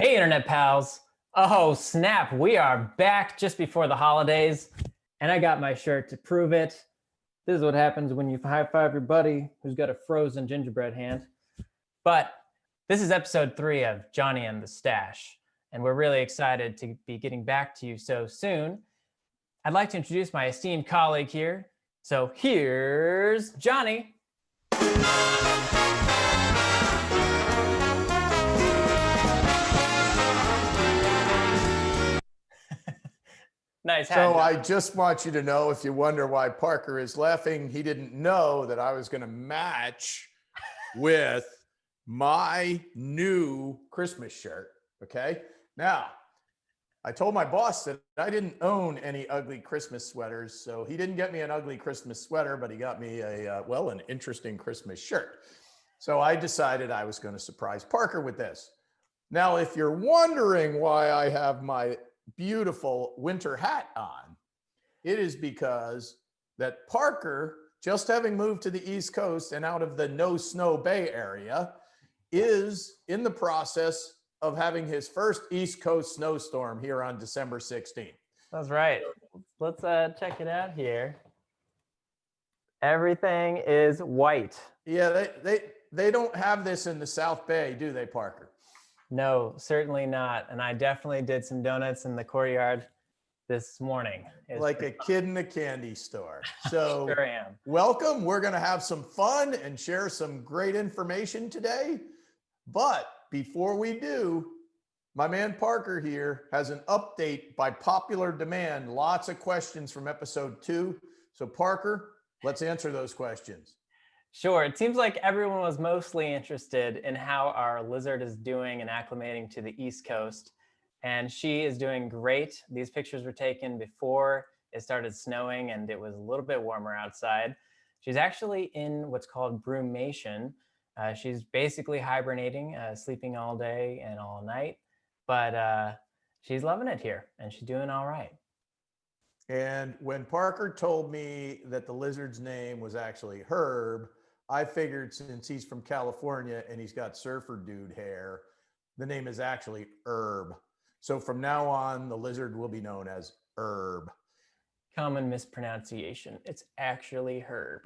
Hey, Internet pals. Oh, snap. We are back just before the holidays, and I got my shirt to prove it. This is what happens when you high five your buddy who's got a frozen gingerbread hand. But this is episode 3 of Johnny and the Stash, and we're really excited to be getting back to you so soon. I'd like to introduce my esteemed colleague here. So here's Johnny. Nice hat. So I just want you to know, if you wonder why Parker is laughing, he didn't know that I was going to match with my new Christmas shirt. Okay. Now, I told my boss that I didn't own any ugly Christmas sweaters. So he didn't get me an ugly Christmas sweater, but he got me an interesting Christmas shirt. So I decided I was going to surprise Parker with this. Now, if you're wondering why I have my beautiful winter hat on, it is because that Parker, just having moved to the East Coast and out of the no snow Bay Area, is in the process of having his first East Coast snowstorm here on December 16th. That's right. Let's check it out here. Everything is white. Yeah, they don't have this in the South Bay, do they, Parker? No, certainly not. And I definitely did some donuts in the courtyard this morning. Like a kid in a candy store. So sure am. Welcome. We're going to have some fun and share some great information today. But before we do, my man Parker here has an update by popular demand. Lots of questions from episode 2. So Parker, let's answer those questions. Sure. It seems like everyone was mostly interested in how our lizard is doing and acclimating to the East Coast. And she is doing great. These pictures were taken before it started snowing and it was a little bit warmer outside. She's actually in what's called brumation. She's basically hibernating, sleeping all day and all night. But she's loving it here and she's doing all right. And when Parker told me that the lizard's name was actually Herb, I figured since he's from California and he's got surfer dude hair, the name is actually Herb. So from now on, the lizard will be known as Herb. Common mispronunciation. It's actually Herb.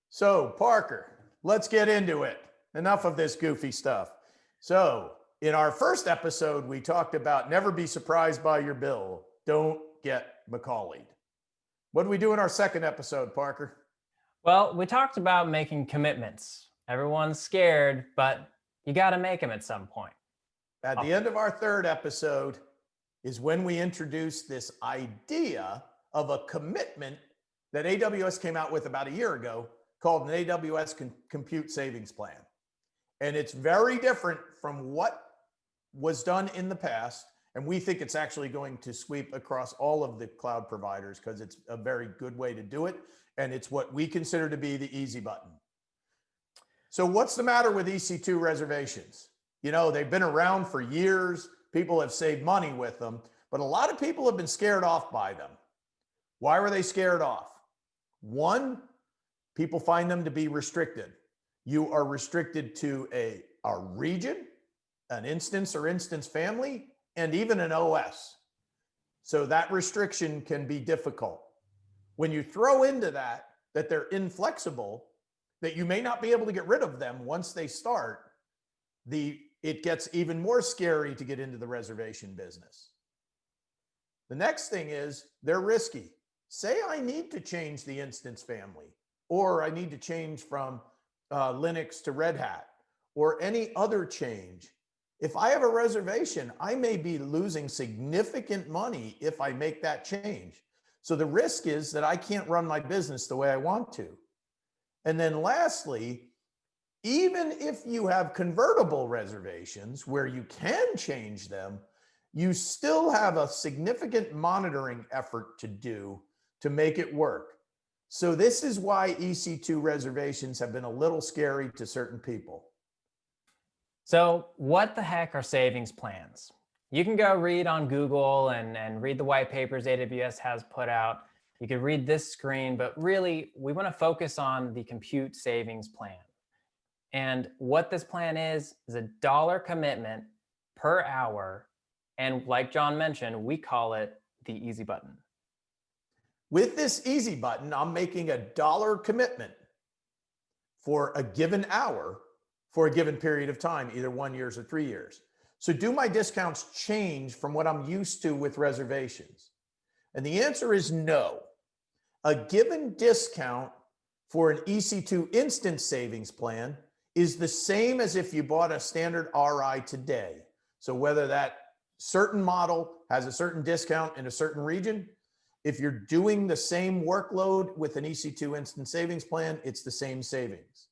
So Parker, let's get into it. Enough of this goofy stuff. So in our first episode, we talked about never be surprised by your bill. Don't get Macaulay'd. What did we do in our second episode, Parker? Well, we talked about making commitments. Everyone's scared, but you got to make them at some point. At the end of our third episode is when we introduced this idea of a commitment that AWS came out with about a year ago called an AWS Compute Savings Plan. And it's very different from what was done in the past. And we think it's actually going to sweep across all of the cloud providers because it's a very good way to do it. And it's what we consider to be the easy button. So what's the matter with EC2 reservations? You know, they've been around for years. People have saved money with them, but a lot of people have been scared off by them. Why were they scared off? One, people find them to be restricted. You are restricted to a region, an instance or instance family, and even an OS. So that restriction can be difficult. When you throw into that they're inflexible, that you may not be able to get rid of them once they start, it gets even more scary to get into the reservation business. The next thing is they're risky. Say I need to change the instance family, or I need to change from Linux to Red Hat, or any other change. If I have a reservation, I may be losing significant money if I make that change. So the risk is that I can't run my business the way I want to. And then lastly, even if you have convertible reservations where you can change them, you still have a significant monitoring effort to do to make it work. So this is why EC2 reservations have been a little scary to certain people. So what the heck are savings plans? You can go read on Google and read the white papers AWS has put out. You could read this screen, but really we want to focus on the compute savings plan. And what this plan is a dollar commitment per hour. And like John mentioned, we call it the easy button. With this easy button, I'm making a dollar commitment for a given hour for a given period of time, either 1 year or 3 years. So do my discounts change from what I'm used to with reservations? And the answer is no. A given discount for an EC2 instant savings plan is the same as if you bought a standard RI today. So whether that certain model has a certain discount in a certain region, if you're doing the same workload with an EC2 instant savings plan, it's the same savings.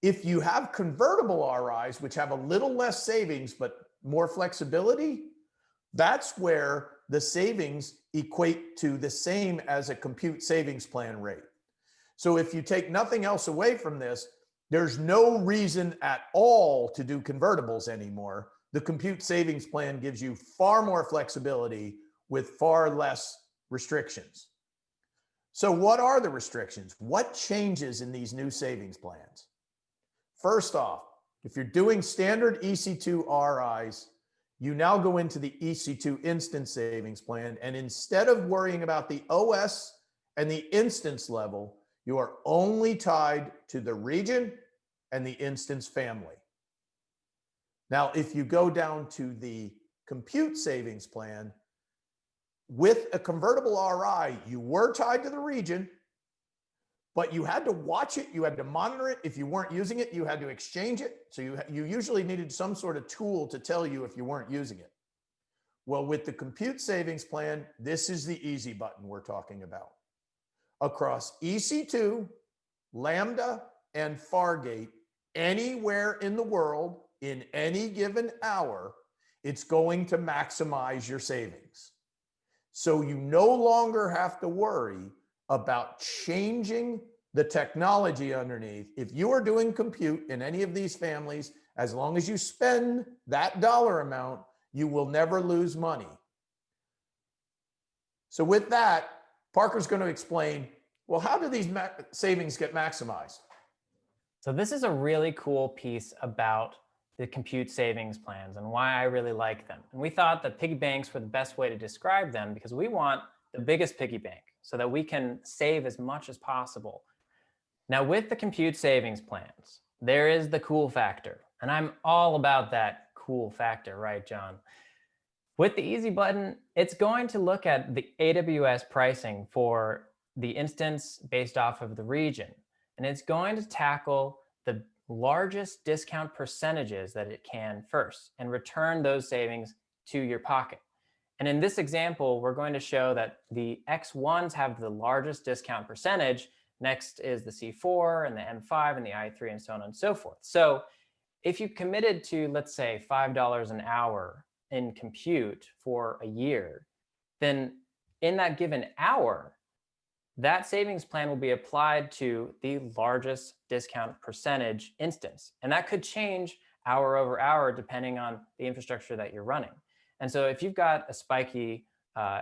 If you have convertible RIs, which have a little less savings but more flexibility, that's where the savings equate to the same as a compute savings plan rate. So if you take nothing else away from this, there's no reason at all to do convertibles anymore. The compute savings plan gives you far more flexibility with far less restrictions. So what are the restrictions? What changes in these new savings plans? First off, if you're doing standard EC2 RIs, you now go into the EC2 Instant Savings Plan, and instead of worrying about the OS and the instance level, you are only tied to the region and the instance family. Now, if you go down to the Compute Savings Plan, with a convertible RI, you were tied to the region, but you had to watch it, you had to monitor it. If you weren't using it, you had to exchange it. So you usually needed some sort of tool to tell you if you weren't using it. Well, with the Compute Savings Plan, this is the easy button we're talking about. Across EC2, Lambda, and Fargate, anywhere in the world, in any given hour, it's going to maximize your savings. So you no longer have to worry about changing the technology underneath. If you are doing compute in any of these families, as long as you spend that dollar amount, you will never lose money. So with that, Parker's going to explain, well, how do these savings get maximized? So this is a really cool piece about the compute savings plans and why I really like them. And we thought that piggy banks were the best way to describe them because we want the biggest piggy bank so that we can save as much as possible. Now with the compute savings plans, there is the cool factor. And I'm all about that cool factor, right, John? With the easy button, it's going to look at the AWS pricing for the instance based off of the region. And it's going to tackle the largest discount percentages that it can first and return those savings to your pocket. And in this example, we're going to show that the X1s have the largest discount percentage. Next is the C4 and the M5 and the I3 and so on and so forth. So if you committed to, let's say, $5 an hour in compute for a year, then in that given hour, that savings plan will be applied to the largest discount percentage instance. And that could change hour over hour depending on the infrastructure that you're running. And so if you've got a spiky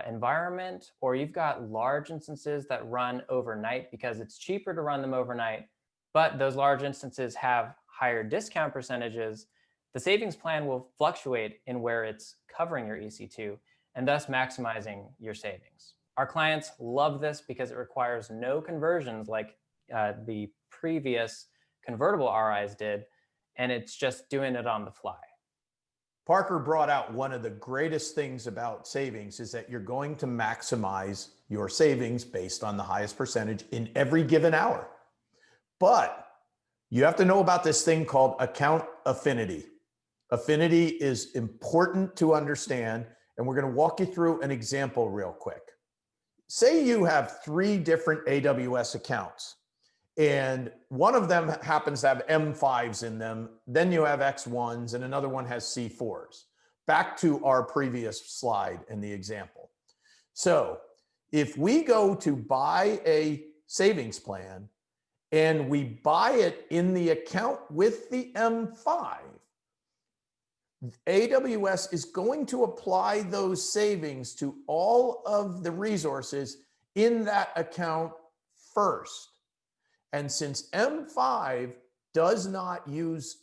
environment, or you've got large instances that run overnight because it's cheaper to run them overnight, but those large instances have higher discount percentages, the savings plan will fluctuate in where it's covering your EC2 and thus maximizing your savings. Our clients love this because it requires no conversions like the previous convertible RIs did, and it's just doing it on the fly. Parker brought out one of the greatest things about savings is that you're going to maximize your savings based on the highest percentage in every given hour. But you have to know about this thing called account affinity. Affinity is important to understand, and we're going to walk you through an example real quick. Say you have 3 different AWS accounts, and one of them happens to have M5s in them. Then you have X1s, and another one has C4s. Back to our previous slide in the example. So if we go to buy a savings plan and we buy it in the account with the M5, AWS is going to apply those savings to all of the resources in that account first. And since M5 does not use,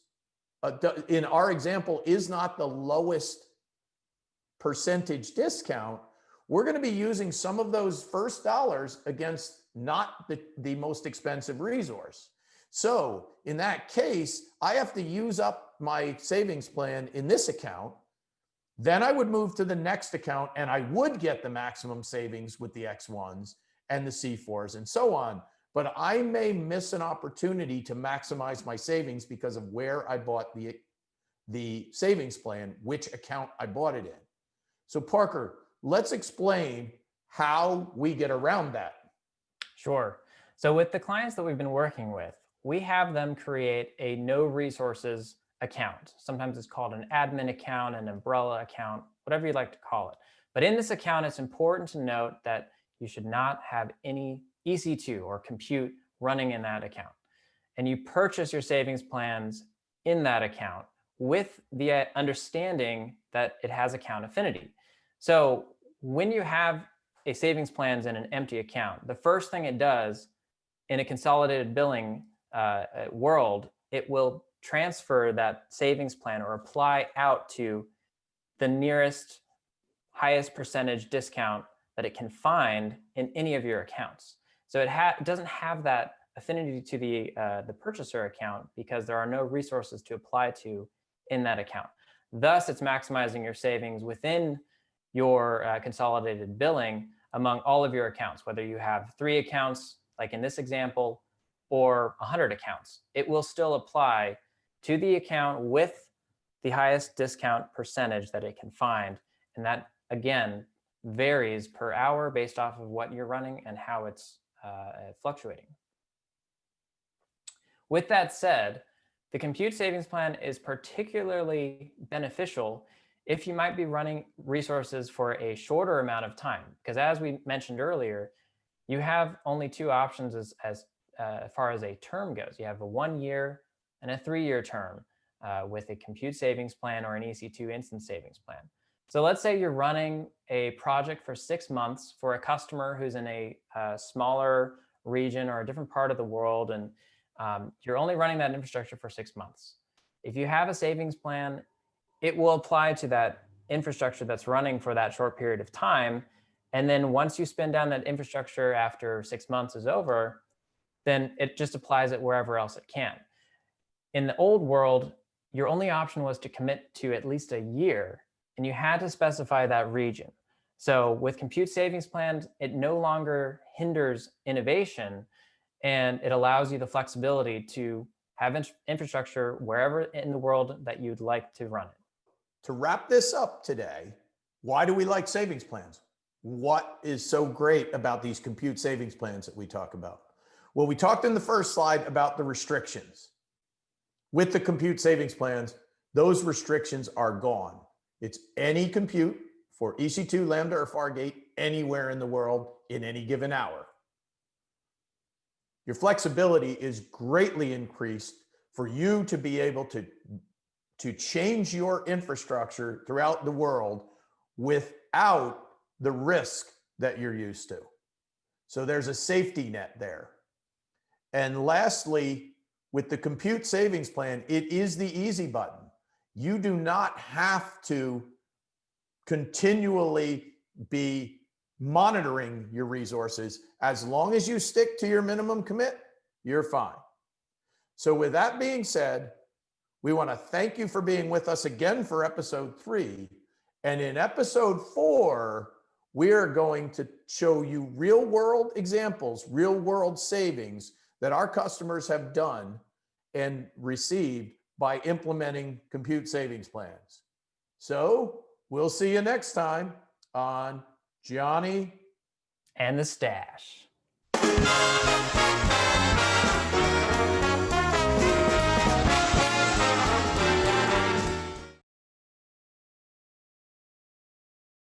in our example, is not the lowest percentage discount, we're going to be using some of those first dollars against not the most expensive resource. So in that case, I have to use up my savings plan in this account. Then I would move to the next account and I would get the maximum savings with the X1s and the C4s and so on. But I may miss an opportunity to maximize my savings because of where I bought the savings plan, which account I bought it in. So Parker, let's explain how we get around that. Sure. So with the clients that we've been working with, we have them create a no resources account. Sometimes it's called an admin account, an umbrella account, whatever you'd like to call it. But in this account, it's important to note that you should not have any EC2 or compute running in that account. And you purchase your savings plans in that account with the understanding that it has account affinity. So when you have a savings plans in an empty account, the first thing it does in a consolidated billing world, it will transfer that savings plan or apply out to the nearest highest percentage discount that it can find in any of your accounts. So it doesn't have that affinity to the purchaser account because there are no resources to apply to in that account. Thus, it's maximizing your savings within your consolidated billing among all of your accounts, whether you have 3 accounts, like in this example, or 100 accounts. It will still apply to the account with the highest discount percentage that it can find. And that, again, varies per hour based off of what you're running and how it's fluctuating. With that said, the compute savings plan is particularly beneficial if you might be running resources for a shorter amount of time. Because as we mentioned earlier, you have only 2 options as far as a term goes. You have a 1-year and a 3-year term with a compute savings plan or an EC2 instance savings plan. So let's say you're running a project for 6 months for a customer who's in a smaller region or a different part of the world, and you're only running that infrastructure for 6 months. If you have a savings plan, it will apply to that infrastructure that's running for that short period of time. And then once you spin down that infrastructure after 6 months is over, then it just applies it wherever else it can. In the old world, your only option was to commit to at least a year, and you had to specify that region. So with compute savings plans, it no longer hinders innovation, and it allows you the flexibility to have infrastructure wherever in the world that you'd like to run it. To wrap this up today, why do we like savings plans? What is so great about these compute savings plans that we talk about? Well, we talked in the first slide about the restrictions. With the compute savings plans, those restrictions are gone. It's any compute for EC2, Lambda, or Fargate anywhere in the world in any given hour. Your flexibility is greatly increased for you to be able to change your infrastructure throughout the world without the risk that you're used to. So there's a safety net there. And lastly, with the compute savings plan, it is the easy button. You do not have to continually be monitoring your resources. As long as you stick to your minimum commit, you're fine. So with that being said, we want to thank you for being with us again for episode 3. And in episode 4, we are going to show you real world examples, real world savings that our customers have done and received by implementing compute savings plans. So we'll see you next time on Johnny And the Stash.